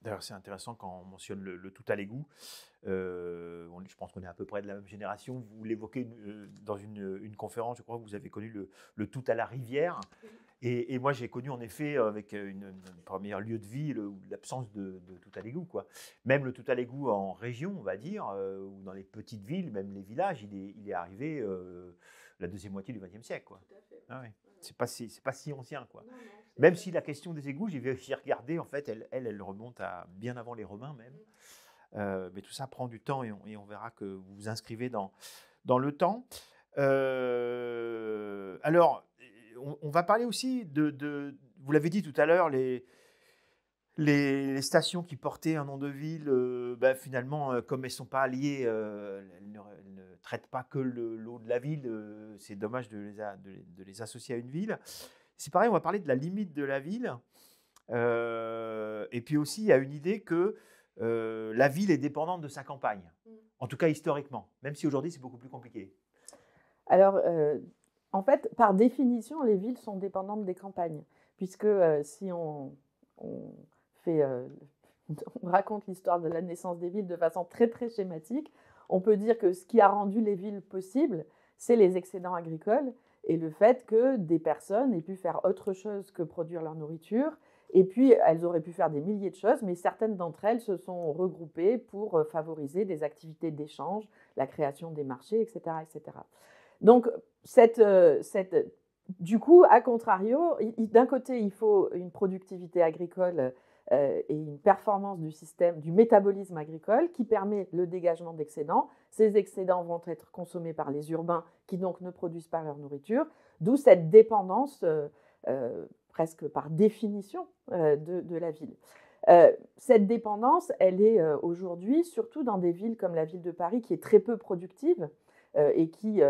D'ailleurs, c'est intéressant quand on mentionne le tout à l'égout. Je pense qu'on est à peu près de la même génération. Vous l'évoquez dans une conférence, je crois que vous avez connu le tout à la rivière. Et moi, j'ai connu en effet avec une première lieu de vie l'absence de tout à l'égout, quoi. Même le tout à l'égout en région, on va dire, ou dans les petites villes, même les villages, il est arrivé la deuxième moitié du XXe siècle, quoi. Tout à fait. Ah ouais. Ouais. C'est pas si ancien, quoi. Non, non, Même si la question des égouts, j'ai regardé, en fait, elle remonte à bien avant les Romains même. Mais tout ça prend du temps et on verra que vous vous inscrivez dans le temps. Alors, on va parler aussi vous l'avez dit tout à l'heure, les stations qui portaient un nom de ville, finalement, comme elles ne sont pas liées, elles ne traitent pas que l'eau de la ville. C'est dommage de les associer à une ville. C'est pareil, on va parler de la limite de la ville. Et puis aussi, il y a une idée que la ville est dépendante de sa campagne, en tout cas historiquement, même si aujourd'hui c'est beaucoup plus compliqué. Alors, en fait, par définition, les villes sont dépendantes des campagnes, puisque si on fait, on raconte l'histoire de la naissance des villes de façon très très schématique, on peut dire que ce qui a rendu les villes possibles, c'est les excédents agricoles et le fait que des personnes aient pu faire autre chose que produire leur nourriture. Et puis, elles auraient pu faire des milliers de choses, mais certaines d'entre elles se sont regroupées pour favoriser des activités d'échange, la création des marchés, etc., etc. Donc, du coup, à contrario, d'un côté, il faut une productivité agricole et une performance du système, du métabolisme agricole qui permet le dégagement d'excédents. Ces excédents vont être consommés par les urbains qui donc ne produisent pas leur nourriture, d'où cette dépendance presque par définition de la ville. Cette dépendance, elle est aujourd'hui surtout dans des villes comme la ville de Paris qui est très peu productive et qui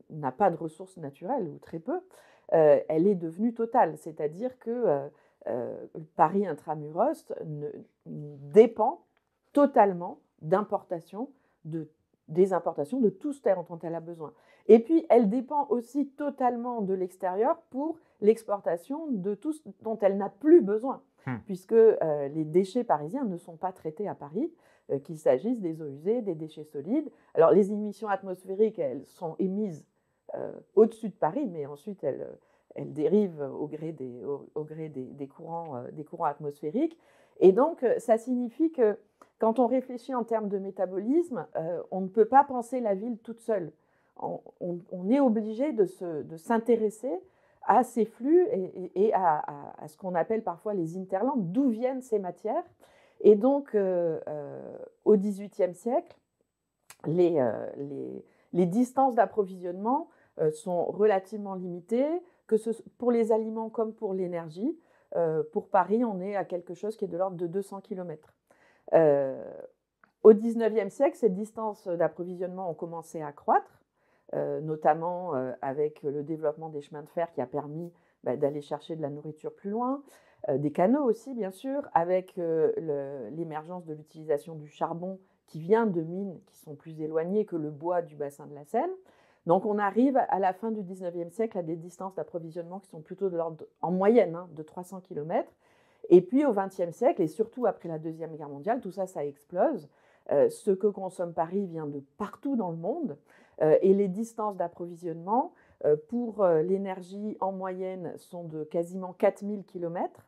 n'a pas de ressources naturelles ou très peu. Elle est devenue totale, c'est-à-dire que Paris intramuros dépend totalement d'importations, des importations de tout ce dont elle a besoin. Et puis, elle dépend aussi totalement de l'extérieur pour l'exportation de tout ce dont elle n'a plus besoin, puisque les déchets parisiens ne sont pas traités à Paris, qu'il s'agisse des eaux usées, des déchets solides. Alors, les émissions atmosphériques, elles sont émises au-dessus de Paris, mais ensuite, elles dérivent au gré des courants atmosphériques. Et donc, ça signifie que quand on réfléchit en termes de métabolisme, on ne peut pas penser la ville toute seule. On est obligé de s'intéresser à ces flux et à ce qu'on appelle parfois les hinterlands, d'où viennent ces matières. Et donc, au XVIIIe siècle, les distances d'approvisionnement sont relativement limitées, que ce soit pour les aliments comme pour l'énergie. Pour Paris, on est à quelque chose qui est de l'ordre de 200 km. Au XIXe siècle, ces distances d'approvisionnement ont commencé à croître, notamment avec le développement des chemins de fer qui a permis d'aller chercher de la nourriture plus loin, des canaux aussi, bien sûr, avec l'émergence de l'utilisation du charbon qui vient de mines qui sont plus éloignées que le bois du bassin de la Seine. Donc, on arrive à la fin du XIXe siècle à des distances d'approvisionnement qui sont plutôt de l'ordre, en moyenne, de 300 km. Et puis, au XXe siècle, et surtout après la Deuxième Guerre mondiale, tout ça, ça explose. Ce que consomme Paris vient de partout dans le monde. Et les distances d'approvisionnement pour l'énergie, en moyenne, sont de quasiment 4000 km.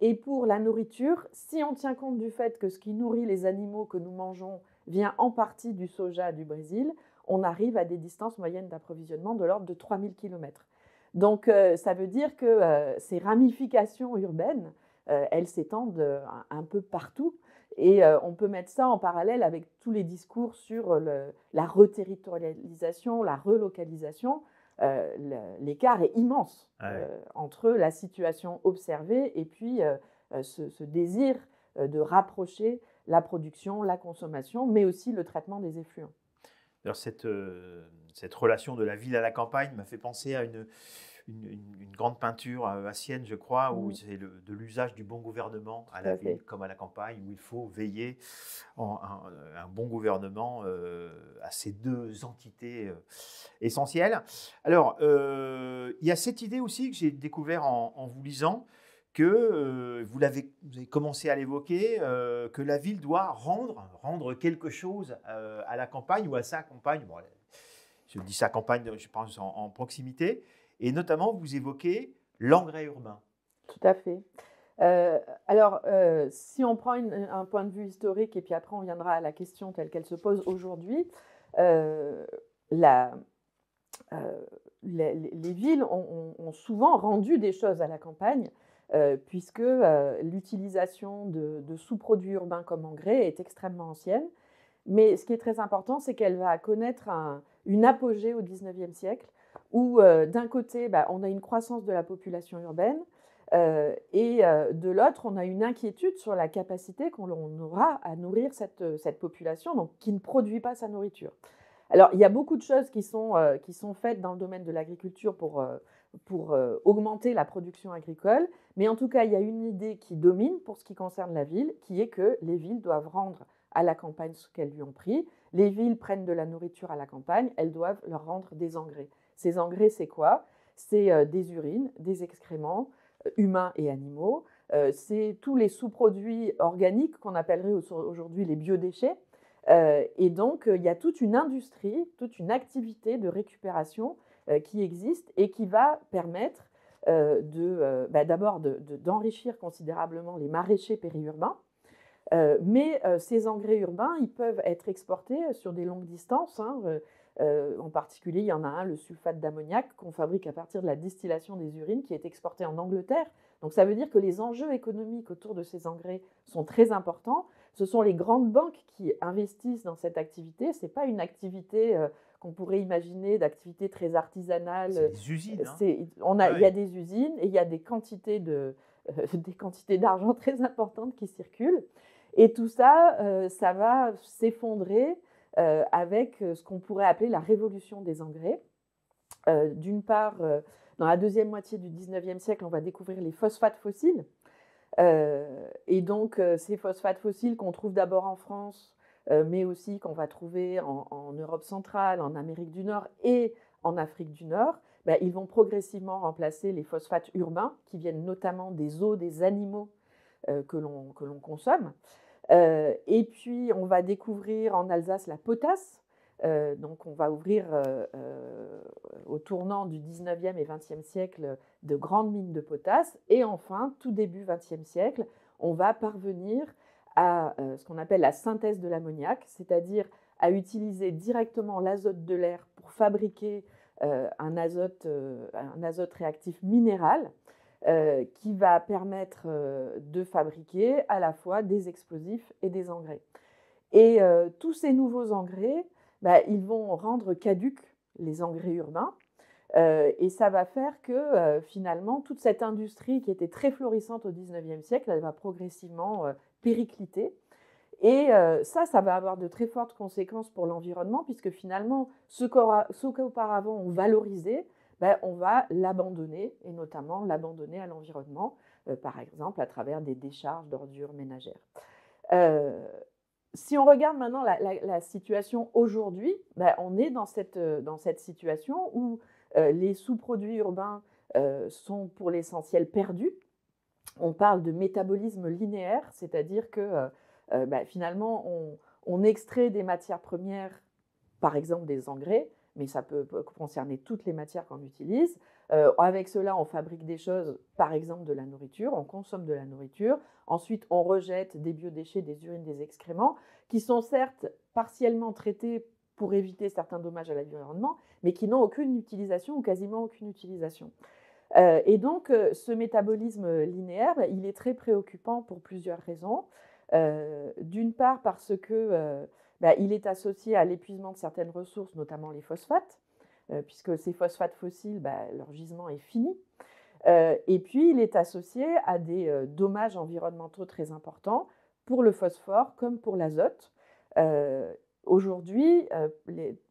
Et pour la nourriture, si on tient compte du fait que ce qui nourrit les animaux que nous mangeons vient en partie du soja du Brésil, on arrive à des distances moyennes d'approvisionnement de l'ordre de 3000 km. Donc, ça veut dire que ces ramifications urbaines, elles s'étendent un peu partout. Et on peut mettre ça en parallèle avec tous les discours sur la reterritorialisation, la relocalisation. L'écart est immense entre la situation observée et puis ce désir de rapprocher la production, la consommation, mais aussi le traitement des effluents. Alors cette relation de la ville à la campagne m'a fait penser à une grande peinture à Sienne, je crois, où c'est de l'usage du bon gouvernement à la ville comme à la campagne, où il faut veiller un bon gouvernement à ces deux entités essentielles. Alors, il y a cette idée aussi que j'ai découvert en vous lisant, que, vous avez commencé à l'évoquer, que la ville doit rendre quelque chose à la campagne ou à sa campagne. Bon, je dis sa campagne, je pense en proximité. Et notamment, vous évoquez l'engrais urbain. Tout à fait. Alors, si on prend un point de vue historique, et puis après on viendra à la question telle qu'elle se pose aujourd'hui, la, les villes ont souvent rendu des choses à la campagne, puisque l'utilisation de sous-produits urbains comme engrais est extrêmement ancienne. Mais ce qui est très important, c'est qu'elle va connaître une apogée au XIXe siècle, où d'un côté, on a une croissance de la population urbaine, et de l'autre, on a une inquiétude sur la capacité qu'on aura à nourrir cette population, donc qui ne produit pas sa nourriture. Alors, il y a beaucoup de choses qui sont faites dans le domaine de l'agriculture pour augmenter la production agricole, mais en tout cas, il y a une idée qui domine pour ce qui concerne la ville, qui est que les villes doivent rendre à la campagne ce qu'elles lui ont pris. Les villes prennent de la nourriture à la campagne, elles doivent leur rendre des engrais. Ces engrais, c'est quoi? C'est des urines, des excréments humains et animaux. C'est tous les sous-produits organiques qu'on appellerait aujourd'hui les biodéchets. Et donc, il y a toute une industrie, toute une activité de récupération qui existe et qui va permettre d'abord d'enrichir considérablement les maraîchers périurbains. Mais ces engrais urbains, ils peuvent être exportés sur des longues distances. En particulier, il y en a un, le sulfate d'ammoniac, qu'on fabrique à partir de la distillation des urines, qui est exporté en Angleterre. Donc ça veut dire que les enjeux économiques autour de ces engrais sont très importants. Ce sont les grandes banques qui investissent dans cette activité. Ce n'est pas une activité qu'on pourrait imaginer d'activité très artisanale. C'est des usines. Il y a des usines et il y a des quantités d'argent très importantes qui circulent. Et tout ça, ça va s'effondrer avec ce qu'on pourrait appeler la révolution des engrais. D'une part, dans la deuxième moitié du XIXe siècle, on va découvrir les phosphates fossiles. Et donc, ces phosphates fossiles qu'on trouve d'abord en France, mais aussi qu'on va trouver en Europe centrale, en Amérique du Nord et en Afrique du Nord, ils vont progressivement remplacer les phosphates urbains qui viennent notamment des os des animaux que l'on consomme. Et puis, on va découvrir en Alsace la potasse. Donc, on va ouvrir au tournant du 19e et 20e siècle de grandes mines de potasse. Et enfin, tout début 20e siècle, on va parvenir à ce qu'on appelle la synthèse de l'ammoniac, c'est-à-dire à utiliser directement l'azote de l'air pour fabriquer un azote réactif minéral qui va permettre de fabriquer à la fois des explosifs et des engrais. Et tous ces nouveaux engrais, ils vont rendre caducs les engrais urbains. Et ça va faire que finalement, toute cette industrie qui était très florissante au XIXe siècle, elle va progressivement péricliter. Et ça va avoir de très fortes conséquences pour l'environnement, puisque finalement, ce qu'auparavant on valorisait, on va l'abandonner, et notamment l'abandonner à l'environnement, par exemple à travers des décharges d'ordures ménagères. Si on regarde maintenant la situation aujourd'hui, on est dans cette situation où les sous-produits urbains sont pour l'essentiel perdus. On parle de métabolisme linéaire, c'est-à-dire que finalement, on extrait des matières premières, par exemple des engrais, mais ça peut concerner toutes les matières qu'on utilise. Avec cela, on fabrique des choses, par exemple de la nourriture, on consomme de la nourriture. Ensuite, on rejette des biodéchets, des urines, des excréments, qui sont certes partiellement traités pour éviter certains dommages à l'environnement, mais qui n'ont aucune utilisation ou quasiment aucune utilisation. Et donc, ce métabolisme linéaire, il est très préoccupant pour plusieurs raisons. D'une part parce que il est associé à l'épuisement de certaines ressources, notamment les phosphates, puisque ces phosphates fossiles, leur gisement est fini. Et puis, il est associé à des dommages environnementaux très importants pour le phosphore comme pour l'azote. Aujourd'hui,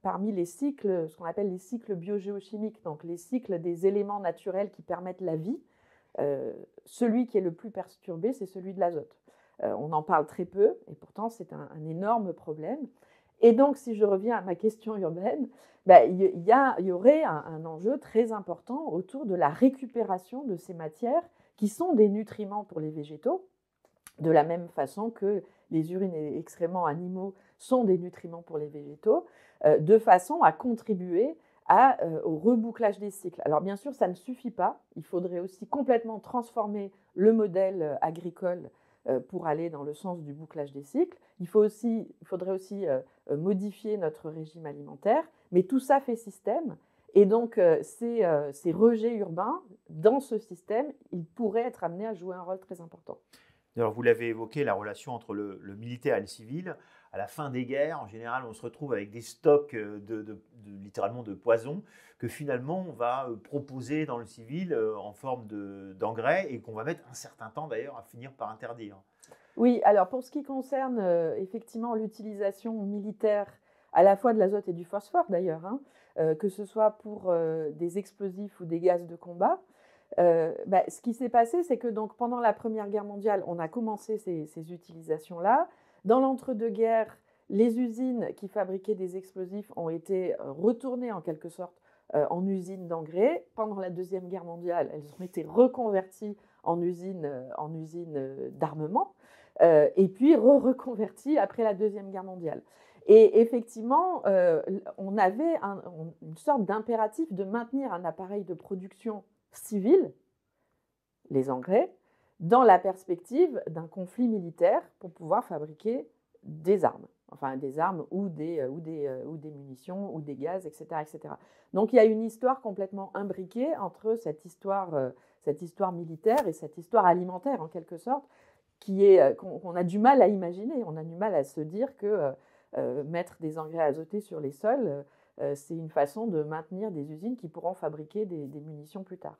parmi les cycles, ce qu'on appelle les cycles biogéochimiques, donc les cycles des éléments naturels qui permettent la vie, celui qui est le plus perturbé, c'est celui de l'azote. On en parle très peu, et pourtant c'est un énorme problème. Et donc, si je reviens à ma question urbaine, il y aurait un enjeu très important autour de la récupération de ces matières qui sont des nutriments pour les végétaux, de la même façon que les urines et excréments animaux sont des nutriments pour les végétaux, de façon à contribuer au rebouclage des cycles. Alors bien sûr, ça ne suffit pas. Il faudrait aussi complètement transformer le modèle agricole pour aller dans le sens du bouclage des cycles. Il faudrait aussi modifier notre régime alimentaire, mais tout ça fait système. Et donc, ces rejets urbains, dans ce système, ils pourraient être amenés à jouer un rôle très important. Alors, vous l'avez évoqué, la relation entre le militaire et le civil. À la fin des guerres, en général, on se retrouve avec des stocks littéralement de poison que finalement on va proposer dans le civil en forme d'engrais et qu'on va mettre un certain temps d'ailleurs à finir par interdire. Oui, alors pour ce qui concerne effectivement l'utilisation militaire à la fois de l'azote et du phosphore d'ailleurs, hein, que ce soit pour des explosifs ou des gaz de combat, ce qui s'est passé, c'est que donc, pendant la Première Guerre mondiale, on a commencé ces utilisations-là. Dans l'entre-deux-guerres, les usines qui fabriquaient des explosifs ont été retournées en quelque sorte en usines d'engrais. Pendant la Deuxième Guerre mondiale, elles ont été reconverties en usines d'armement et puis reconverties après la Deuxième Guerre mondiale. Et effectivement, on avait une sorte d'impératif de maintenir un appareil de production civil, les engrais, dans la perspective d'un conflit militaire pour pouvoir fabriquer des armes. Enfin, des armes ou des munitions ou des gaz, etc., etc. Donc, il y a une histoire complètement imbriquée entre cette histoire militaire et cette histoire alimentaire, en quelque sorte, qu'on a du mal à imaginer. On a du mal à se dire que mettre des engrais azotés sur les sols, c'est une façon de maintenir des usines qui pourront fabriquer des munitions plus tard.